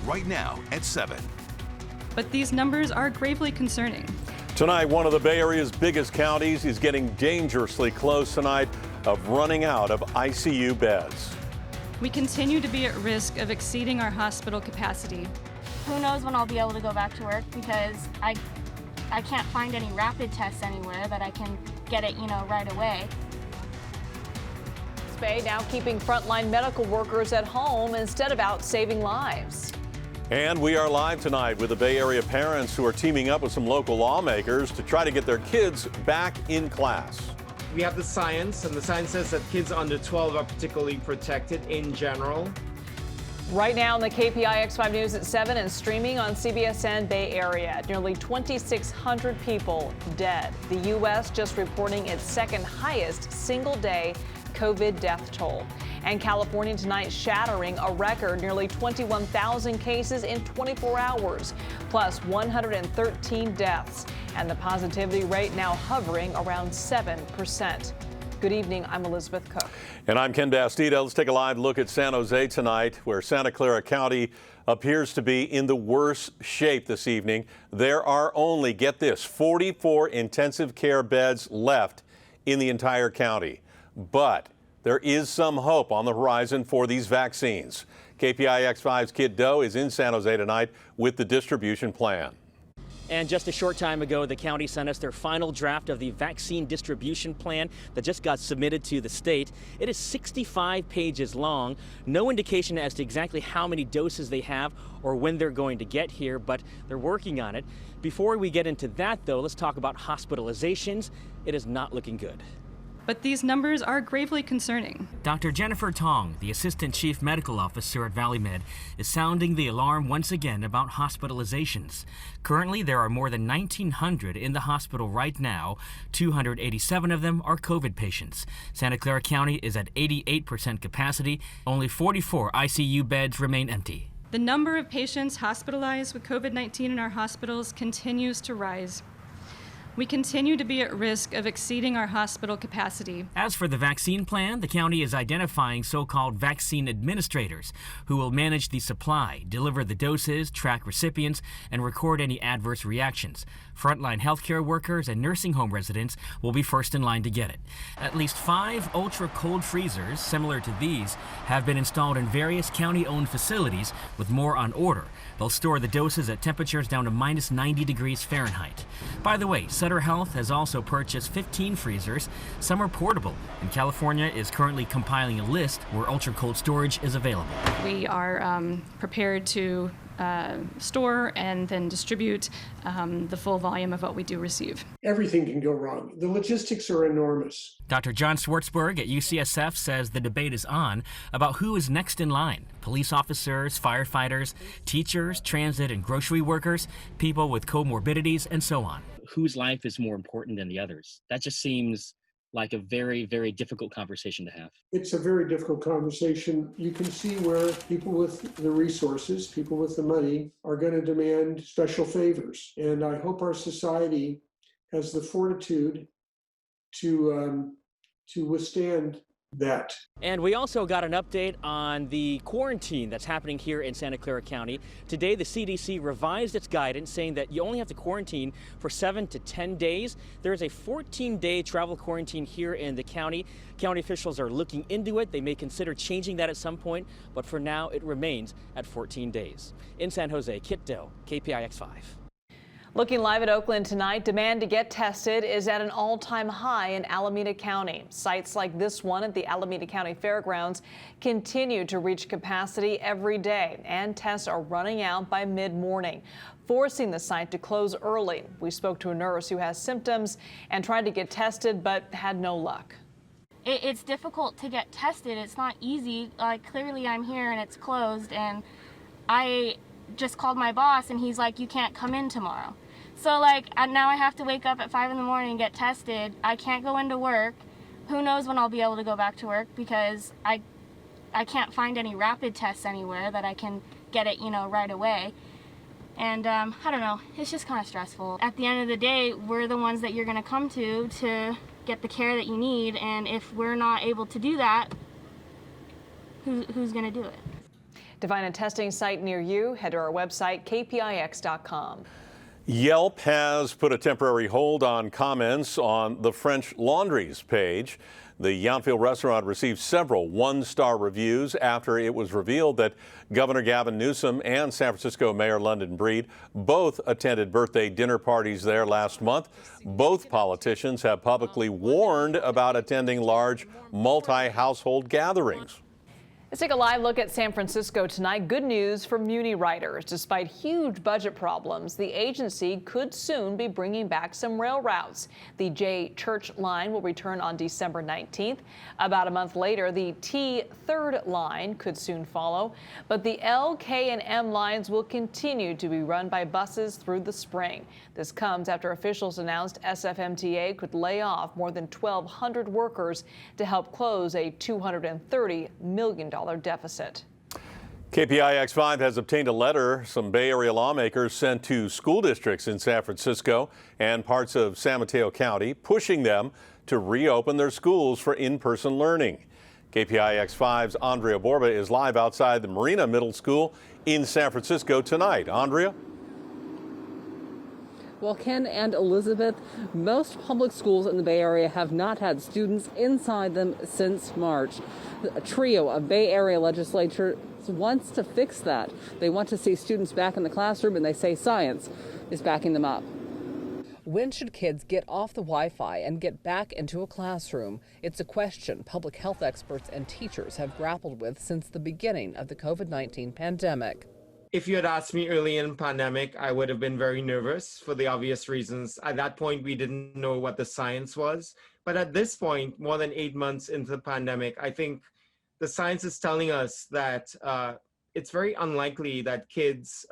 right now at 7. But these numbers are gravely concerning. Tonight, one of the Bay Area's biggest counties is getting dangerously close tonight of running out of ICU beds. We continue to be at risk of exceeding our hospital capacity. Who knows when I'll be able to go back to work, because I can't find any rapid tests anywhere that I can get it, right away. Bay now keeping frontline medical workers at home instead of out saving lives. And we are live tonight with the Bay Area parents who are teaming up with some local lawmakers to try to get their kids back in class. We have the science, and the science says that kids under 12 are particularly protected in general. Right now on the KPIX 5 News at 7 and streaming on CBS and Bay Area. Nearly 2,600 people dead. The U.S. just reporting its second highest single-day COVID death toll. And California tonight shattering a record, nearly 21,000 cases in 24 hours, plus 113 deaths. And the positivity rate now hovering around 7%. Good evening, I'm Elizabeth Cook. And I'm Ken Bastida. Let's take a live look at San Jose tonight, where Santa Clara County appears to be in the worst shape this evening. There are only, get this, 44 intensive care beds left in the entire county. But there is some hope on the horizon for these vaccines. KPIX 5's Kit Doe is in San Jose tonight with the distribution plan. And just a short time ago, the county sent us their final draft of the vaccine distribution plan that just got submitted to the state. It is 65 pages long. No indication as to exactly how many doses they have or when they're going to get here, but they're working on it. Before we get into that, though, let's talk about hospitalizations. It is not looking good. But these numbers are gravely concerning. Dr. Jennifer Tong, the Assistant Chief Medical Officer at ValleyMed, is sounding the alarm once again about hospitalizations. Currently, there are more than 1,900 in the hospital right now. 287 of them are COVID patients. Santa Clara County is at 88% capacity. Only 44 ICU beds remain empty. The number of patients hospitalized with COVID-19 in our hospitals continues to rise. We continue to be at risk of exceeding our hospital capacity. As for the vaccine plan, the county is identifying so-called vaccine administrators who will manage the supply, deliver the doses, track recipients, and record any adverse reactions. Frontline healthcare workers and nursing home residents will be first in line to get it. At least 5 ultra-cold freezers, similar to these, have been installed in various county-owned facilities, with more on order. They'll store the doses at temperatures down to minus 90 degrees Fahrenheit. By the way, Sutter Health has also purchased 15 freezers. Some are portable, and California is currently compiling a list where ultra-cold storage is available. We are prepared to store and then distribute the full volume of what we do receive. Everything can go wrong. The logistics are enormous. Dr. John Swartzberg at UCSF says the debate is on about who is next in line. Police officers, firefighters, teachers, transit and grocery workers, people with comorbidities, and so on. Whose life is more important than the others? That just seems like a very, very difficult conversation to have. It's a very difficult conversation. You can see where people with the resources, people with the money, are going to demand special favors. And I hope our society has the fortitude to withstand that. And we also got an update on the quarantine that's happening here in Santa Clara County. Today, the CDC revised its guidance, saying that you only have to quarantine for 7 to 10 days. There is a 14-day travel quarantine here in the county. County officials are looking into it. They may consider changing that at some point, but for now, it remains at 14 days. In San Jose, Kit Doe, KPIX 5. Looking live at Oakland tonight, demand to get tested is at an all-time high in Alameda County. Sites like this one at the Alameda County Fairgrounds continue to reach capacity every day, and tests are running out by mid-morning, forcing the site to close early. We spoke to a nurse who has symptoms and tried to get tested but had no luck. It's difficult to get tested. It's not easy. Clearly I'm here and it's closed, and I just called my boss and he's like, you can't come in tomorrow. So now I have to wake up at 5 in the morning and get tested. I can't go into work. Who knows when I'll be able to go back to work, because I can't find any rapid tests anywhere that I can get it, right away. And I don't know, it's just kind of stressful. At the end of the day, we're the ones that you're gonna come to get the care that you need. And if we're not able to do that, who's gonna do it? To find a testing site near you, head to our website, kpix.com. Yelp has put a temporary hold on comments on the French Laundry's page. The Yountville restaurant received several one-star reviews after it was revealed that Governor Gavin Newsom and San Francisco Mayor London Breed both attended birthday dinner parties there last month. Both politicians have publicly warned about attending large multi-household gatherings. Let's take a live look at San Francisco tonight. Good news for Muni riders. Despite huge budget problems, the agency could soon be bringing back some rail routes. The J Church line will return on December 19th. About a month later, the T third line could soon follow. But the L, K, and M lines will continue to be run by buses through the spring. This comes after officials announced SFMTA could lay off more than 1,200 workers to help close a $230 million deficit. KPIX 5 has obtained a letter some Bay Area lawmakers sent to school districts in San Francisco and parts of San Mateo County, pushing them to reopen their schools for in-person learning. KPIX 5's Andrea Borba is live outside the Marina Middle School in San Francisco tonight. Andrea? Well, Ken and Elizabeth, most public schools in the Bay Area have not had students inside them since March. A trio of Bay Area legislators wants to fix that. They want to see students back in the classroom, and they say science is backing them up. When should kids get off the Wi-Fi and get back into a classroom? It's a question public health experts and teachers have grappled with since the beginning of the COVID-19 pandemic. If you had asked me early in the pandemic, I would have been very nervous for the obvious reasons. At that point, we didn't know what the science was. But at this point, more than 8 months into the pandemic, I think the science is telling us that it's very unlikely that kids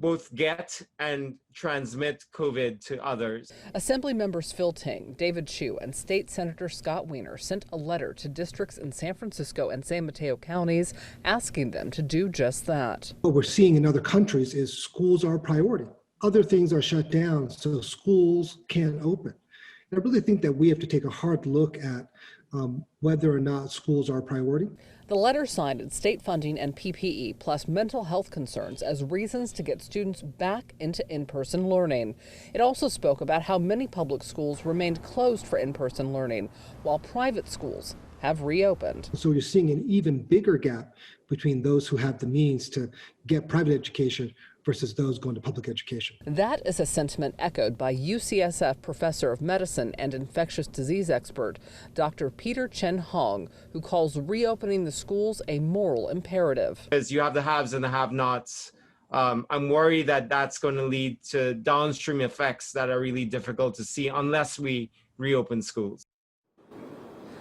both get and transmit COVID to others. Assembly members Phil Ting, David Chu, and State Senator Scott Wiener sent a letter to districts in San Francisco and San Mateo counties asking them to do just that. What we're seeing in other countries is schools are a priority. Other things are shut down, so schools can't open. And I really think that we have to take a hard look at whether or not schools are a priority. The letter cited state funding and PPE plus mental health concerns as reasons to get students back into in-person learning. It also spoke about how many public schools remained closed for in-person learning, while private schools have reopened. So you're seeing an even bigger gap between those who have the means to get private education versus those going to public education. That is a sentiment echoed by UCSF professor of medicine and infectious disease expert, Dr. Peter Chen Hong, who calls reopening the schools a moral imperative. As you have the haves and the have-nots, I'm worried that that's going to lead to downstream effects that are really difficult to see unless we reopen schools.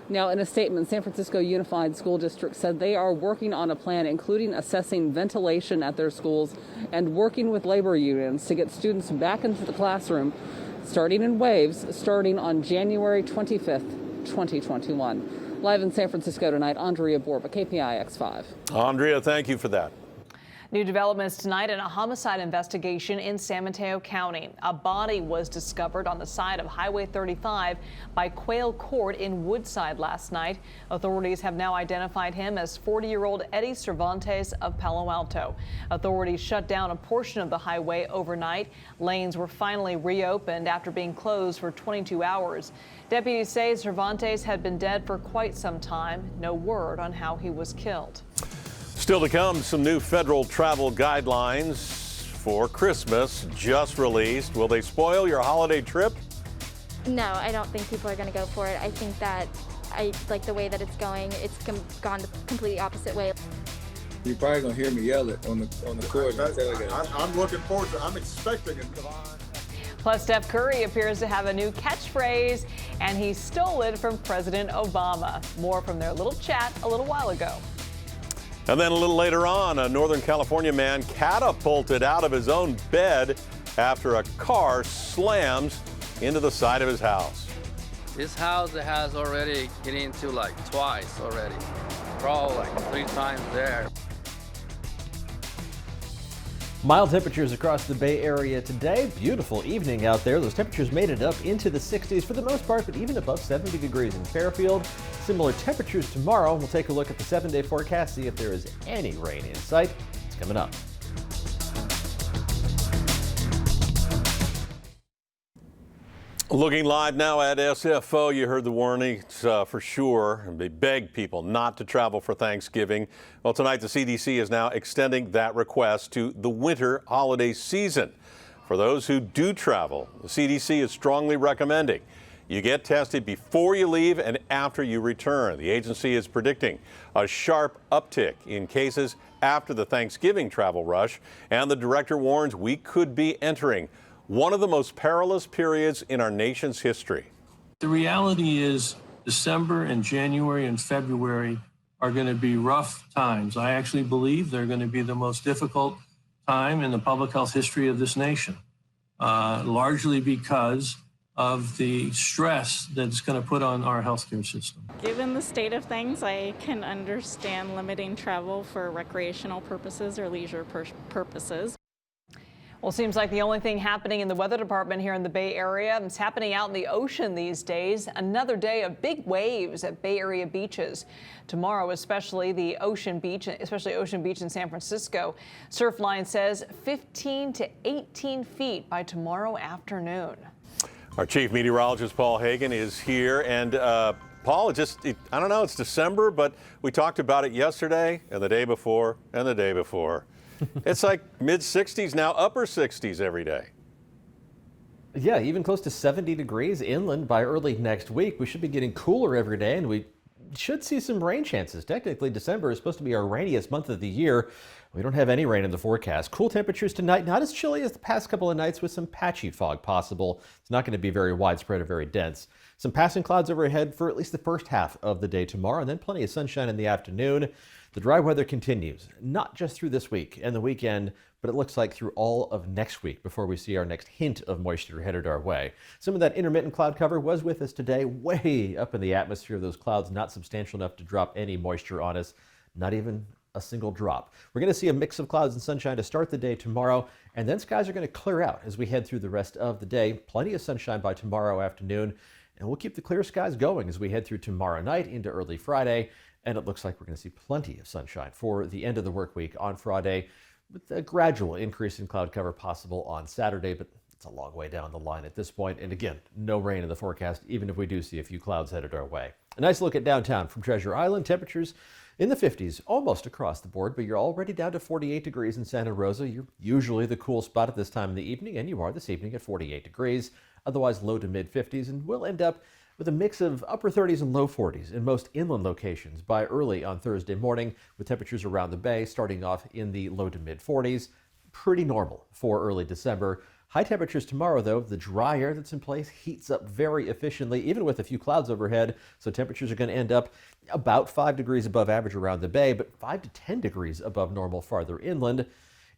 Now, in a statement, San Francisco Unified School District said they are working on a plan, including assessing ventilation at their schools and working with labor unions to get students back into the classroom, starting in waves, starting on January 25th, 2021. Live in San Francisco tonight, Andrea Borba, KPIX 5. Andrea, thank you for that. New developments tonight in a homicide investigation in San Mateo County. A body was discovered on the side of Highway 35 by Quail Court in Woodside last night. Authorities have now identified him as 40-year-old Eddie Cervantes of Palo Alto. Authorities shut down a portion of the highway overnight. Lanes were finally reopened after being closed for 22 hours. Deputies say Cervantes had been dead for quite some time. No word on how he was killed. Still to come, some new federal travel guidelines for Christmas just released. Will they spoil your holiday trip? No, I don't think people are going to go for it. I think that I like the way that it's going. It's gone the completely opposite way. You're probably going to hear me yell it on the court. I'm looking forward to it. I'm expecting it. Plus, Steph Curry appears to have a new catchphrase, and he stole it from President Obama. More from their little chat a little while ago. And then a little later on, a Northern California man catapulted out of his own bed after a car slams into the side of his house. This house has already get into like twice already. Probably like 3 times there. Mild temperatures across the Bay Area today. Beautiful evening out there. Those temperatures made it up into the 60s for the most part, but even above 70 degrees in Fairfield. Similar temperatures tomorrow. We'll take a look at the 7-day forecast, see if there is any rain in sight. It's coming up. Looking live now at SFO, you heard the warnings for sure. They beg people not to travel for Thanksgiving. Well, tonight the CDC is now extending that request to the winter holiday season. For those who do travel, the CDC is strongly recommending you get tested before you leave and after you return. The agency is predicting a sharp uptick in cases after the Thanksgiving travel rush, and the director warns we could be entering one of the most perilous periods in our nation's history. The reality is December and January and February are going to be rough times. I actually believe they're going to be the most difficult time in the public health history of this nation, largely because of the stress that it's going to put on our healthcare system. Given the state of things, I can understand limiting travel for recreational purposes or leisure purposes. Well, it seems like the only thing happening in the weather department here in the Bay Area is happening out in the ocean these days. Another day of big waves at Bay Area beaches. Tomorrow, especially Ocean Beach in San Francisco. Surfline says 15 to 18 feet by tomorrow afternoon. Our chief meteorologist, Paul Hagan, is here. And Paul, I don't know, it's December, but we talked about it yesterday and the day before and the day before. It's like mid-60s now, upper 60s every day. Yeah, even close to 70 degrees inland by early next week. We should be getting cooler every day, and we should see some rain chances. Technically, December is supposed to be our rainiest month of the year. We don't have any rain in the forecast. Cool temperatures tonight, not as chilly as the past couple of nights with some patchy fog possible. It's not going to be very widespread or very dense. Some passing clouds overhead for at least the first half of the day tomorrow, and then plenty of sunshine in the afternoon. The dry weather continues, not just through this week and the weekend, but it looks like through all of next week before we see our next hint of moisture headed our way. Some of that intermittent cloud cover was with us today, way up in the atmosphere. Those clouds not substantial enough to drop any moisture on us, not even a single drop. We're going to see a mix of clouds and sunshine to start the day tomorrow, and then skies are going to clear out as we head through the rest of the day. Plenty of sunshine by tomorrow afternoon, and we'll keep the clear skies going as we head through tomorrow night into early Friday. And it looks like we're going to see plenty of sunshine for the end of the work week on Friday, with a gradual increase in cloud cover possible on Saturday, but it's a long way down the line at this point. And again, no rain in the forecast, even if we do see a few clouds headed our way. A nice look at downtown from Treasure Island. Temperatures in the 50s almost across the board, but you're already down to 48 degrees in Santa Rosa. You're usually the cool spot at this time in the evening, and you are this evening at 48 degrees, otherwise low to mid 50s, and we'll end up with a mix of upper 30s and low 40s in most inland locations by early on Thursday morning, with temperatures around the bay starting off in the low to mid 40s. Pretty normal for early December. High temperatures tomorrow, though. The dry air that's in place heats up very efficiently, even with a few clouds overhead. So temperatures are going to end up about 5 degrees above average around the bay, but 5 to 10 degrees above normal farther inland.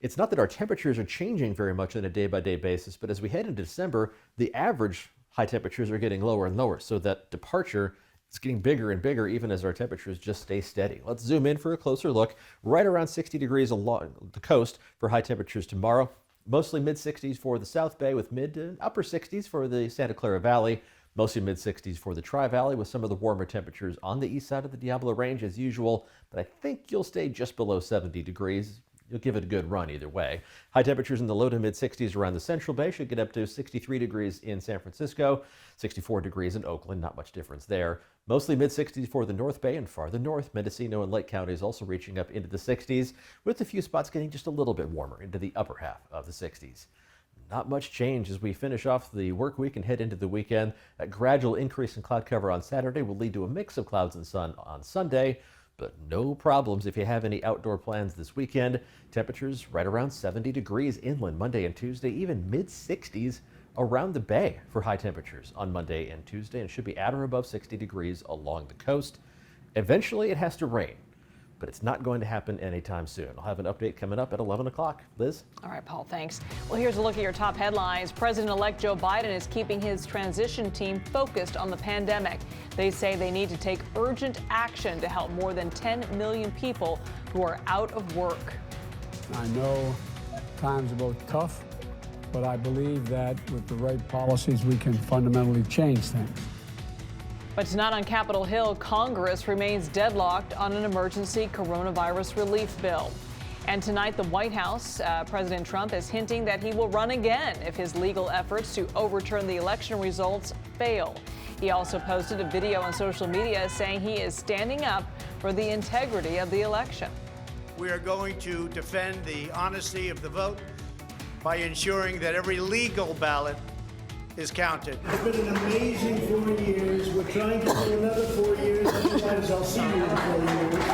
It's not that our temperatures are changing very much on a day-by-day basis, but as we head into December, the average high temperatures are getting lower and lower, so that departure is getting bigger and bigger even as our temperatures just stay steady. Let's zoom in for a closer look. Right around 60 degrees along the coast for high temperatures tomorrow. Mostly mid-60s for the South Bay with mid to upper 60s for the Santa Clara Valley. Mostly mid-60s for the Tri-Valley with some of the warmer temperatures on the east side of the Diablo Range as usual, but I think you'll stay just below 70 degrees. You'll give it a good run either way. High temperatures in the low to mid 60s around the Central Bay should get up to 63 degrees in San Francisco, 64 degrees in Oakland, not much difference there. Mostly mid 60s for the North Bay and farther north. Mendocino and Lake counties also reaching up into the 60s, with a few spots getting just a little bit warmer into the upper half of the 60s. Not much change as we finish off the work week and head into the weekend. A gradual increase in cloud cover on Saturday will lead to a mix of clouds and sun on Sunday. But no problems if you have any outdoor plans this weekend. Temperatures right around 70 degrees inland Monday and Tuesday, even mid-60s around the bay for high temperatures on Monday and Tuesday, and should be at or above 60 degrees along the coast. Eventually it has to rain, but it's not going to happen anytime soon. I'll have an update coming up at 11 o'clock. Liz? All right, Paul, thanks. Well, here's a look at your top headlines. President-elect Joe Biden is keeping his transition team focused on the pandemic. They say they need to take urgent action to help more than 10 million people who are out of work. I know Times are both tough, but I believe that with the right policies, we can fundamentally change things. But tonight on Capitol Hill, Congress remains deadlocked on an emergency coronavirus relief bill. And tonight, the White House, President Trump is hinting that he will run again if his legal efforts to overturn the election results fail. He also posted a video on social media saying he is standing up for the integrity of the election. We are going to defend the honesty of the vote by ensuring that every legal ballot is counted. It's been an amazing 4 years. We're trying to do another 4 years. Otherwise, I'll see you in 4 years.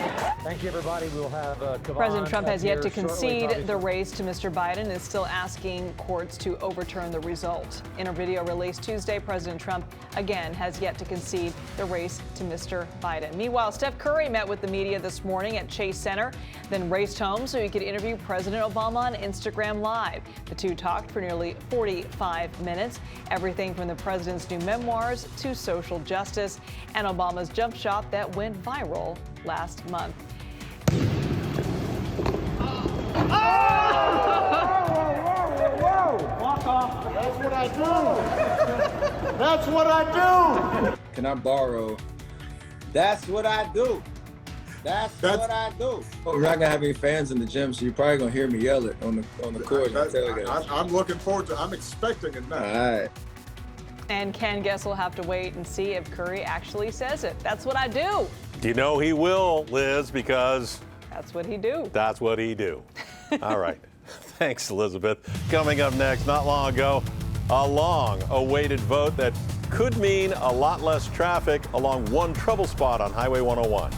Thank you, everybody. We'll have President Trump has yet to concede the race to Mr. Biden and is still asking courts to overturn the result. In a video released Tuesday, President Trump again has yet to concede the race to Mr. Biden. Meanwhile, Steph Curry met with the media this morning at Chase Center, then raced home so he could interview President Obama on Instagram Live. The two talked for nearly 45 minutes. Everything from the president's new memoirs to social justice and Obama's jump shot that went viral last month. Walk off. That's what I do. That's what I do. Can I borrow? That's what I do. That's what I do. We're not gonna have any fans in the gym, so you're probably gonna hear me yell it on the court. I'm looking forward to. I'm expecting it now. All right. And Ken guess we'll have to wait and see if Curry actually says it. That's what I do. You know he will, Liz, because that's what he do. That's what he do. All right. Thanks, Elizabeth. Coming up next, not long ago, a long-awaited vote that could mean a lot less traffic along one trouble spot on Highway 101.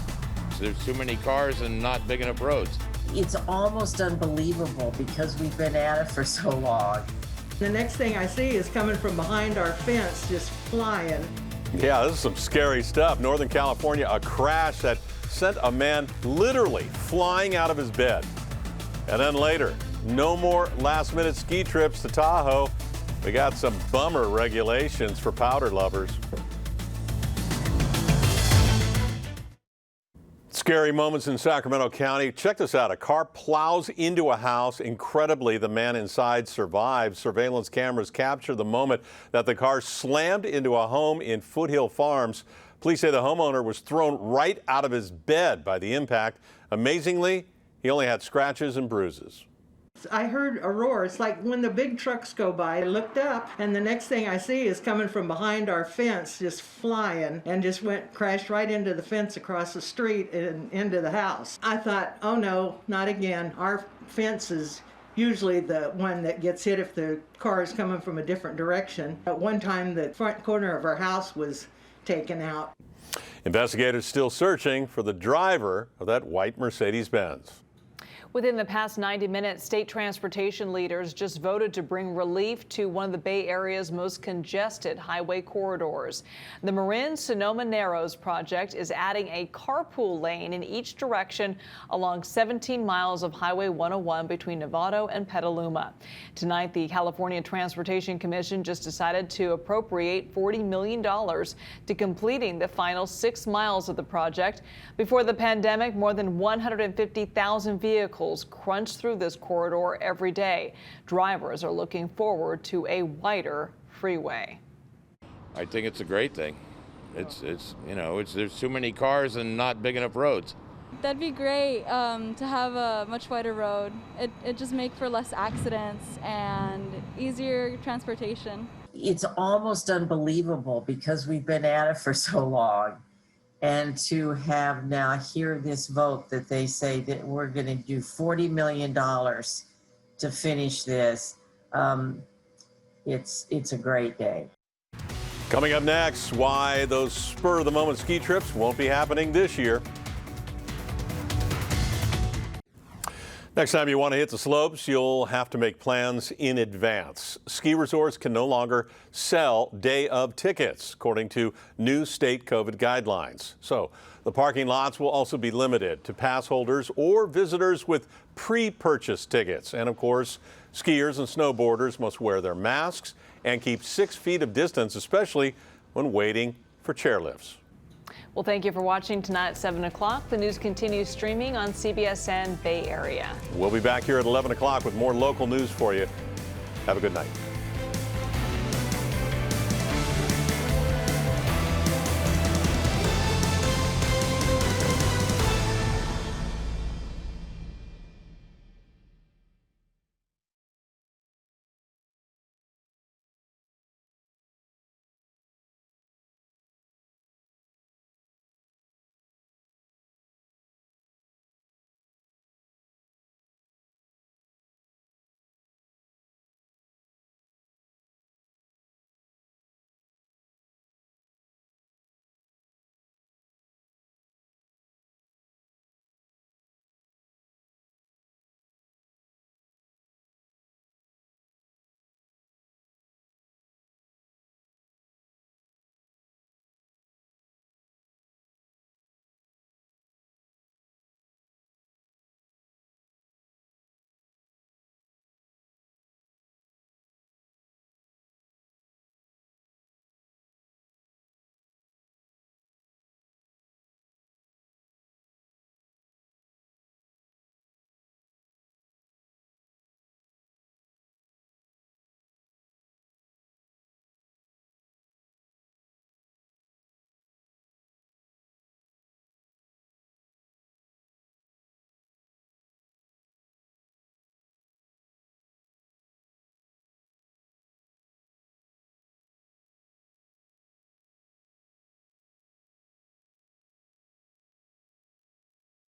There's too many cars and not big enough roads. It's almost unbelievable because we've been at it for so long. The next thing I see is coming from behind our fence, just flying. Yeah, this is some scary stuff. Northern California, a crash that sent a man literally flying out of his bed. And then later, no more last-minute ski trips to Tahoe. We got some bummer regulations for powder lovers. Scary moments in Sacramento County. Check this out. A car plows into a house. Incredibly, the man inside survived. Surveillance cameras capture the moment that the car slammed into a home in Foothill Farms. Police say the homeowner was thrown right out of his bed by the impact. Amazingly, he only had scratches and bruises. I heard a roar. It's like when the big trucks go by. I looked up, and the next thing I see is coming from behind our fence, just flying, and just crashed right into the fence across the street and into the house. I thought, oh no, not again. Our fence is usually the one that gets hit if the car is coming from a different direction. At one time, the front corner of our house was taken out. Investigators still searching for the driver of that white Mercedes-Benz. Within the past 90 minutes, state transportation leaders just voted to bring relief to one of the Bay Area's most congested highway corridors. The Marin-Sonoma Narrows project is adding a carpool lane in each direction along 17 miles of Highway 101 between Novato and Petaluma. Tonight, the California Transportation Commission just decided to appropriate $40 million to completing the final 6 miles of the project. Before the pandemic, more than 150,000 vehicles crunch through this corridor every day. Drivers are looking forward to a wider freeway. I think it's a great thing. There's too many cars and not big enough roads. That'd be great to have a much wider road. It just make for less accidents and easier transportation. It's almost unbelievable because we've been at it for so long. And to have now hear this vote that they say that we're going to do $40 million to finish this, it's a great day. Coming up next, why those spur-of-the-moment ski trips won't be happening this year. Next time you want to hit the slopes, you'll have to make plans in advance. Ski resorts can no longer sell day-of tickets, according to new state COVID guidelines. So the parking lots will also be limited to pass holders or visitors with pre-purchased tickets. And of course, skiers and snowboarders must wear their masks and keep 6 feet of distance, especially when waiting for chairlifts. Well, thank you for watching tonight at 7 o'clock. The news continues streaming on CBS and Bay Area. We'll be back here at 11 o'clock with more local news for you. Have a good night.